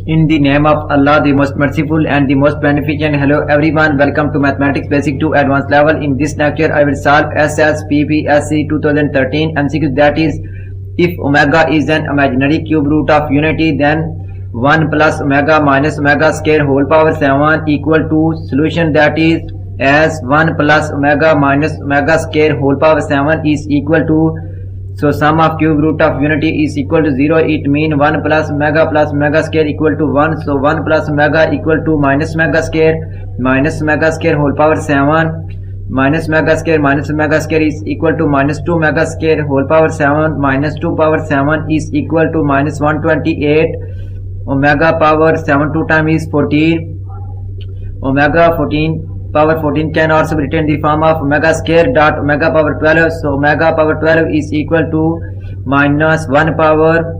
In the name of Allah, the most merciful and the most beneficent. Hello everyone, welcome to Mathematics Basic to Advanced Level. In this lecture, I will solve SSPPSC 2013 MCQ, that is, if omega is an imaginary cube root of unity, then 1 plus omega minus omega square whole power 7 equal to solution, that is, as 1 plus omega minus omega square whole power 7 is equal to, so sum of cube root of unity is equal to 0. It means 1 plus omega square equal to 1. So 1 plus omega equal to minus omega square whole power 7. Minus omega square is equal to minus 2 omega square whole power 7. Minus 2 power 7 is equal to minus 128. Omega power 7 2 times is 14. Omega 14 power 14 can also be written in the form of omega square dot omega power 12. So omega power 12 is equal to minus 1 power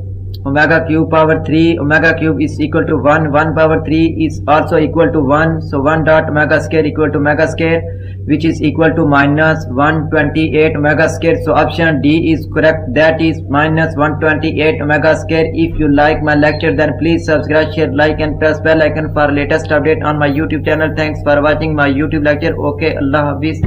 omega cube power 3. Omega cube is equal to 1. 1 power 3 is also equal to 1. So 1 dot omega square equal to omega square, which is equal to minus 128 omega square. So option D is correct, that is minus 128 omega square. If you like my lecture, then please subscribe, share, like and press bell icon for latest update on my YouTube channel. Thanks for watching my YouTube lecture. Okay, Allah Hafiz.